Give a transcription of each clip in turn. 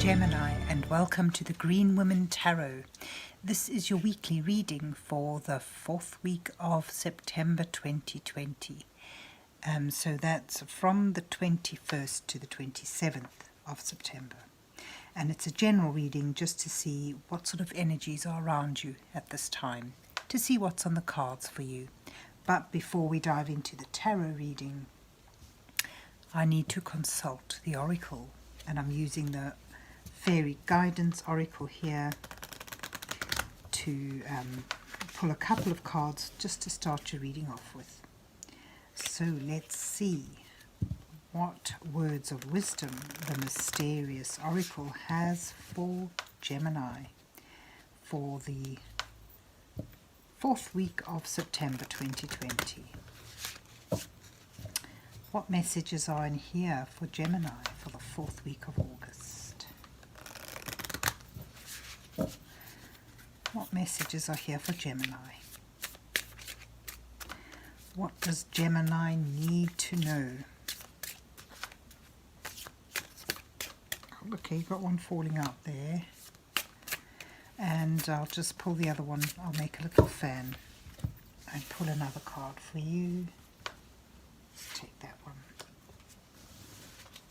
Gemini, and welcome to the Green Women Tarot. This is your weekly reading for the 4th week of September 2020. So that's from the 21st to the 27th of September. And it's a general reading just to see what sort of energies are around you at this time, to see what's on the cards for you. But before we dive into the tarot reading, I need to consult the oracle, and I'm using the Faerie guidance oracle here to pull a couple of cards just to start your reading off with. So let's see what words of wisdom the mysterious oracle has for Gemini for the 4th week of September 2020. What messages are in here for Gemini for the 4th week of August? What messages are here for Gemini? What does Gemini need to know? Okay, you've got one falling out there. And I'll just pull the other one. I'll make a little fan and pull another card for you. Let's take that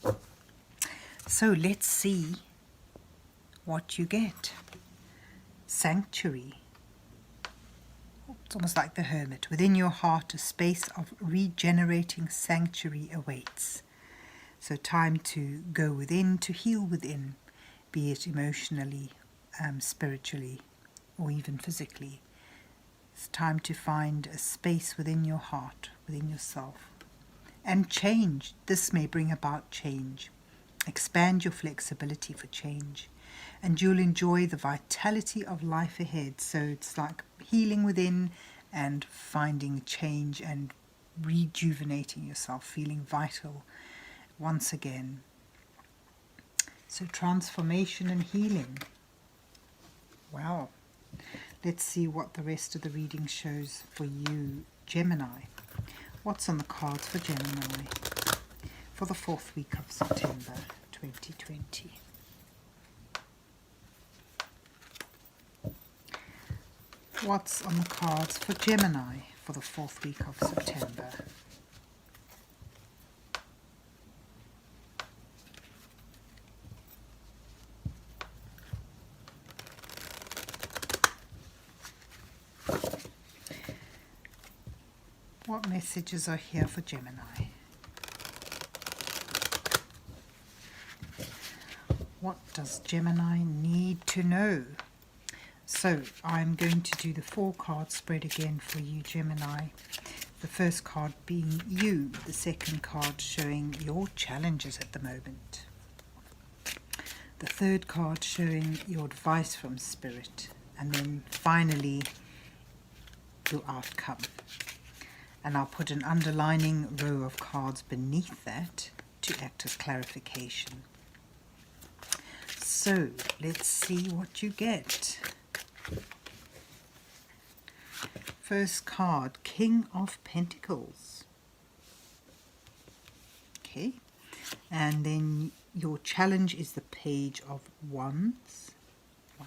one. So let's see what you get. Sanctuary. It's almost like the hermit. Within your heart, a space of regenerating sanctuary awaits. So time to go within, to heal within, be it emotionally, spiritually, or even physically. It's time to find a space within your heart, within yourself. And change. This may bring about change. Expand your flexibility for change. And you'll enjoy the vitality of life ahead. So it's like healing within and finding change and rejuvenating yourself, feeling vital once again. So transformation and healing. Wow. Let's see what the rest of the reading shows for you, Gemini. What's on the cards for Gemini for the 4th week of September 2020? What's on the cards for Gemini for the 4th week of September? What messages are here for Gemini? What does Gemini need to know? So I'm going to do the 4-card spread again for you, Gemini. The first card being you, the second card showing your challenges at the moment. The third card showing your advice from Spirit. And then finally, your outcome. And I'll put an underlining row of cards beneath that to act as clarification. So let's see what you get. First card, King of Pentacles. Okay, and then your challenge is the Page of Wands. Wow.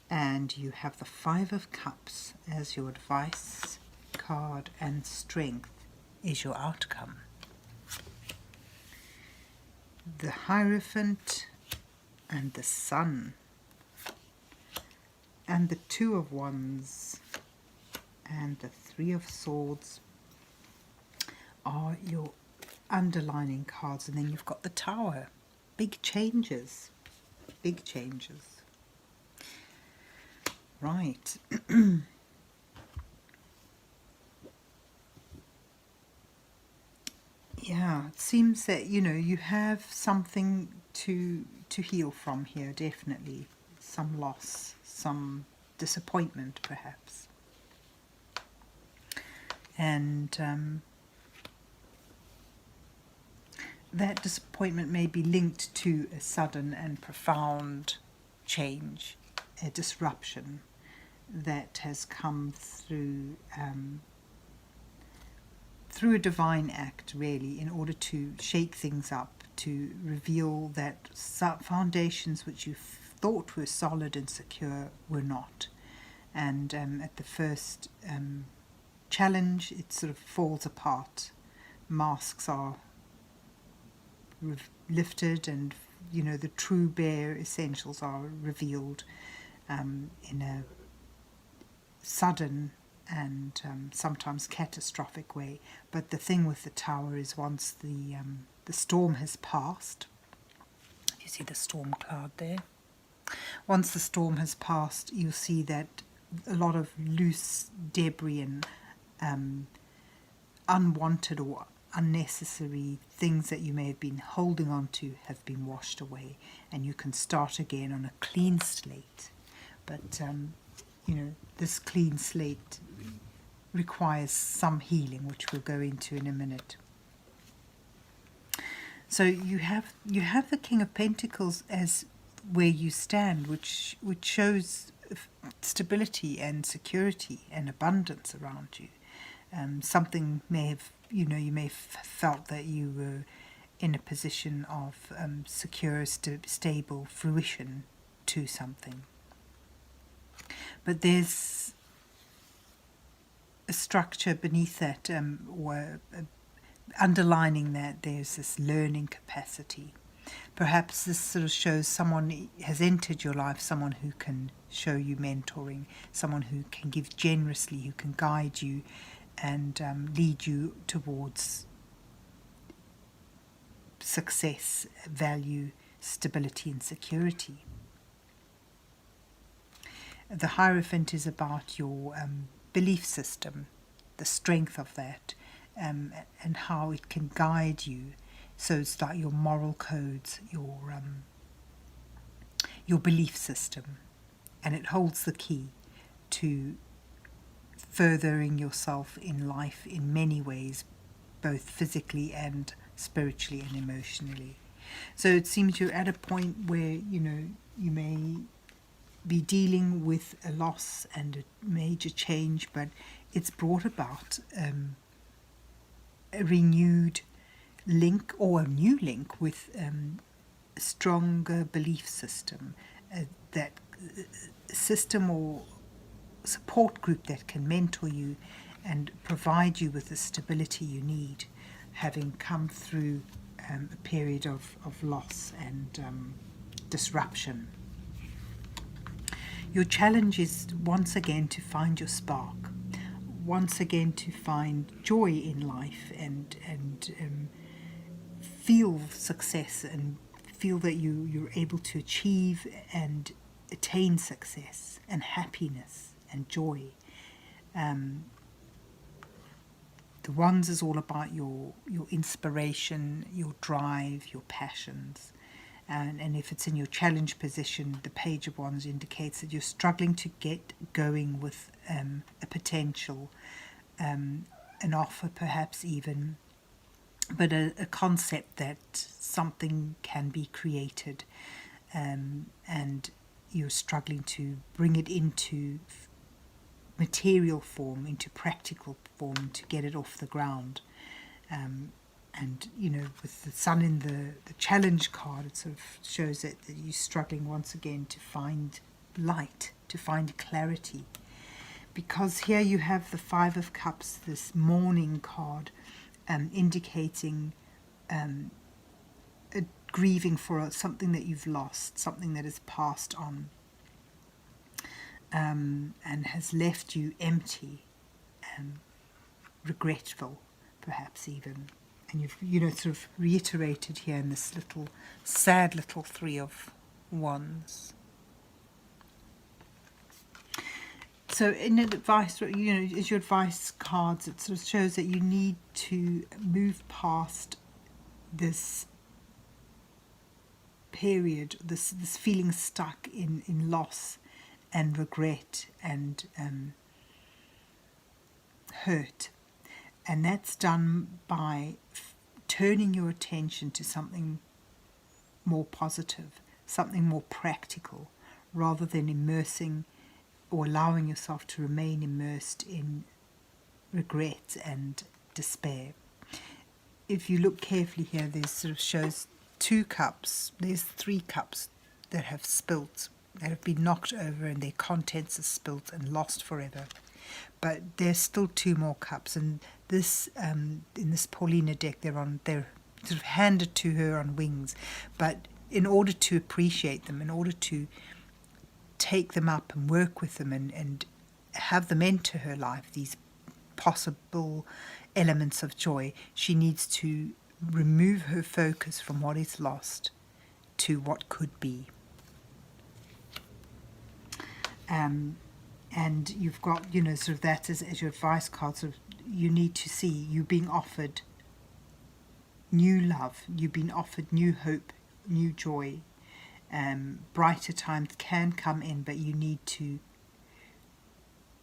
And you have the 5 of Cups as your advice card, and Strength is your outcome. The Hierophant and the Sun. And the 2 of Wands and the 3 of Swords are your underlining cards. And then you've got the Tower. Big changes. Big changes. Right. Yeah, it seems that, you know, you have something to heal from here, definitely. Some loss, some disappointment, perhaps. And that disappointment may be linked to a sudden and profound change, a disruption that has come through a divine act, really, in order to shake things up, to reveal that foundations which you thought were solid and secure were not. And at the first challenge, it sort of falls apart. Masks are lifted, and the true bare essentials are revealed in a sudden and sometimes catastrophic way. But the thing with the Tower is, once the storm has passed, you see the storm cloud there, once the storm has passed, you'll see that a lot of loose debris and unwanted or unnecessary things that you may have been holding on to have been washed away, and you can start again on a clean slate. But this clean slate requires some healing, which we'll go into in a minute. So you have the King of Pentacles as where you stand, which shows stability and security and abundance around you. Something may have, you may have felt that you were in a position of secure, stable fruition to something. But there's a structure beneath that, or underlining that there's this learning capacity. Perhaps this sort of shows someone has entered your life, someone who can show you mentoring, someone who can give generously, who can guide you and lead you towards success, value, stability and security. The Hierophant is about your belief system, the strength of that, and how it can guide you. So it's like your moral codes, your belief system, and it holds the key to furthering yourself in life in many ways, both physically and spiritually and emotionally. So it seems you're at a point where you may be dealing with a loss and a major change, but it's brought about a renewed link, or a new link, with a stronger belief system, that system or support group that can mentor you and provide you with the stability you need, having come through a period of loss and disruption. Your challenge is once again to find your spark, once again to find joy in life, and feel success and feel that you're able to achieve and attain success and happiness and joy. The Wands is all about your inspiration, your drive, your passions. And if it's in your challenge position, the Page of Wands indicates that you're struggling to get going with a potential, an offer perhaps even, but a concept that something can be created, and you're struggling to bring it into material form, into practical form, to get it off the ground. And with the Sun in the challenge card, it sort of shows that you're struggling once again to find light, to find clarity. Because here you have the Five of Cups, this mourning card, indicating a grieving for something that you've lost, something that has passed on, and has left you empty, regretful, perhaps even. And you've sort of reiterated here in this little sad little Three of Wands. So in advice, as your advice cards, it sort of shows that you need to move past this period, this feeling stuck in loss and regret and hurt. And that's done by turning your attention to something more positive, something more practical, rather than immersing or allowing yourself to remain immersed in regret and despair. If you look carefully here, this sort of shows 2 cups. There's 3 cups that have spilt, that have been knocked over and their contents are spilt and lost forever. But there's still 2 more cups, and this in this Paulina deck they're sort of handed to her on wings. But in order to appreciate them, in order to take them up and work with them and have them enter her life, these possible elements of joy, she needs to remove her focus from what is lost to what could be. And you've got, sort of that as your advice card. Sort of, you need to see you being offered new love, you've been offered new hope, new joy. Brighter times can come in, but you need to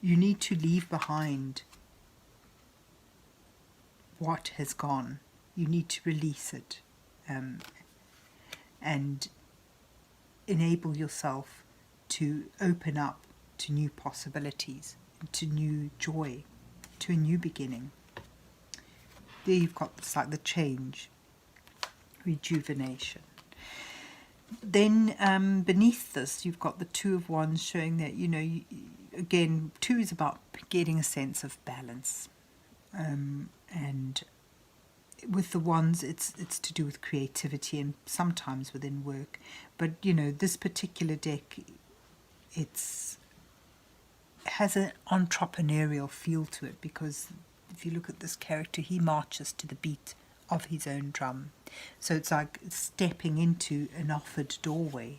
leave behind what has gone. You need to release it, and enable yourself to open up to new possibilities, to new joy, to a new beginning. There you've got, it's like the change, rejuvenation. Then beneath this you've got the 2 of Wands, showing that, again, 2 is about getting a sense of balance. And with the Wands, it's to do with creativity and sometimes within work. But, this particular deck, has an entrepreneurial feel to it, because if you look at this character, he marches to the beat of his own drum. So it's like stepping into an offered doorway,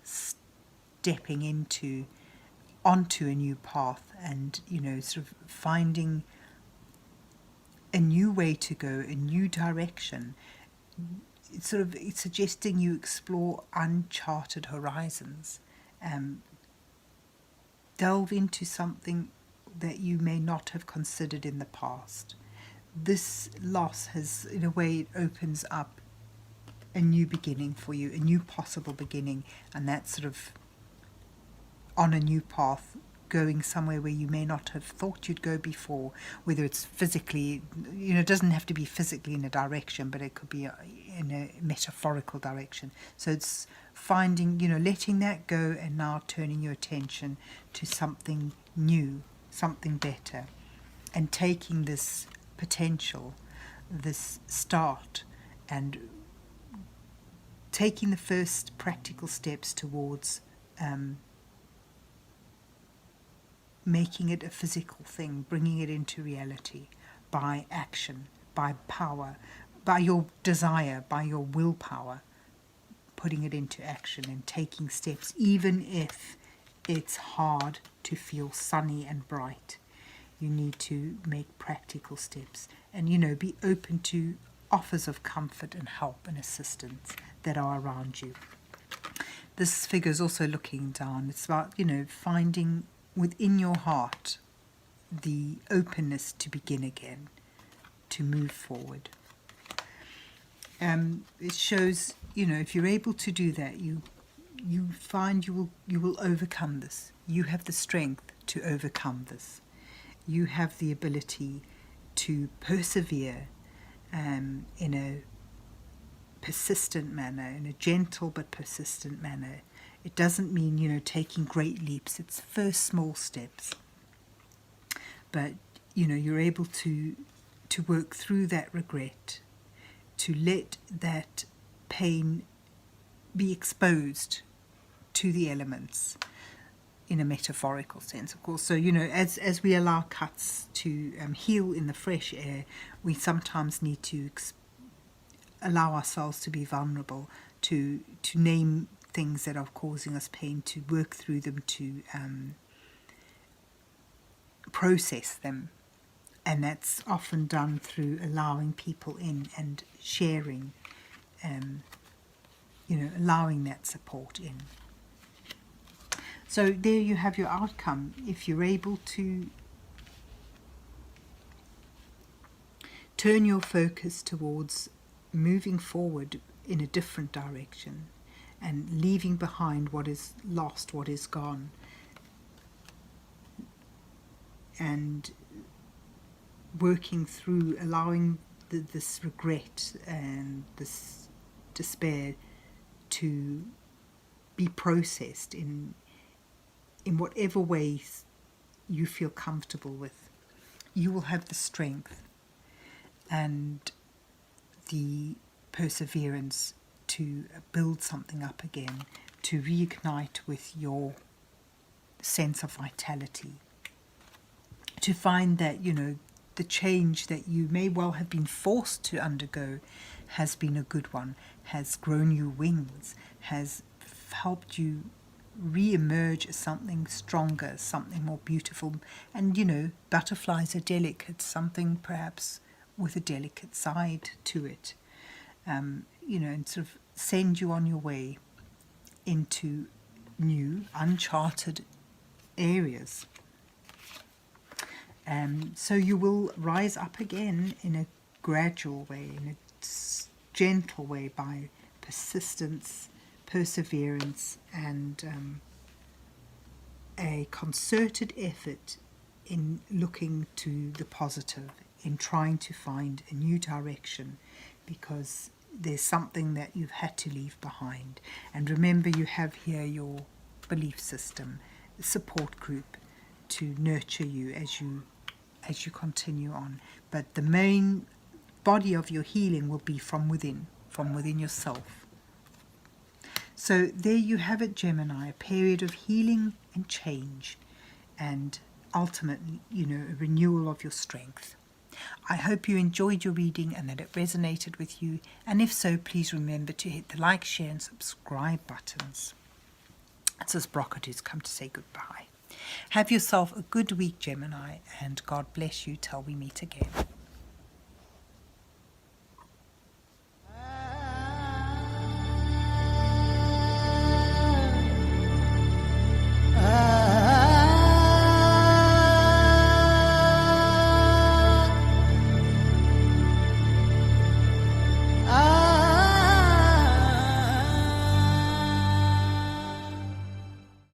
stepping onto a new path, and sort of finding a new way to go, a new direction. It's suggesting you explore uncharted horizons, delve into something that you may not have considered in the past. This loss has, in a way, it opens up a new beginning for you, a new possible beginning, and that's sort of on a new path, going somewhere where you may not have thought you'd go before, whether it's physically, it doesn't have to be physically in a direction, but it could be in a metaphorical direction. So it's finding, letting that go and now turning your attention to something new, something better, and taking this potential, this start, and taking the first practical steps towards making it a physical thing, bringing it into reality by action, by power, by your desire, by your willpower, putting it into action and taking steps, even if it's hard to feel sunny and bright. You need to make practical steps and, be open to offers of comfort and help and assistance that are around you. This figure is also looking down. It's about, finding within your heart the openness to begin again, to move forward. It shows, if you're able to do that, you find you will overcome this. You have the strength to overcome this. You have the ability to persevere in a persistent manner, in a gentle but persistent manner. It doesn't mean, taking great leaps. It's first small steps. But, you're able to work through that regret, to let that pain be exposed to the elements in a metaphorical sense, of course. So, as we allow cuts to heal in the fresh air, we sometimes need to allow ourselves to be vulnerable, to name things that are causing us pain, to work through them, to process them. And that's often done through allowing people in and sharing, allowing that support in. So there you have your outcome. If you're able to turn your focus towards moving forward in a different direction and leaving behind what is lost, what is gone, and working through allowing this regret and this despair to be processed in whatever ways you feel comfortable with. You will have the strength and the perseverance to build something up again, to reignite with your sense of vitality, to find that, you know, the change that you may well have been forced to undergo has been a good one, has grown you wings, has helped you re-emerge as something stronger, something more beautiful. And, you know, butterflies are delicate, something perhaps with a delicate side to it, you know, and sort of send you on your way into new, uncharted areas. So you will rise up again in a gradual way, in a gentle way, by persistence, perseverance, and a concerted effort in looking to the positive, in trying to find a new direction, because there's something that you've had to leave behind. And remember, you have here your belief system, the support group to nurture you as you continue on. But the main body of your healing will be from within yourself. So there you have it, Gemini, a period of healing and change, and ultimately, you know, a renewal of your strength. I hope you enjoyed your reading and that it resonated with you, and if so, please remember to hit the like, share and subscribe buttons. It's this Brockett who's come to say goodbye. Have yourself a good week, Gemini, and God bless you till we meet again.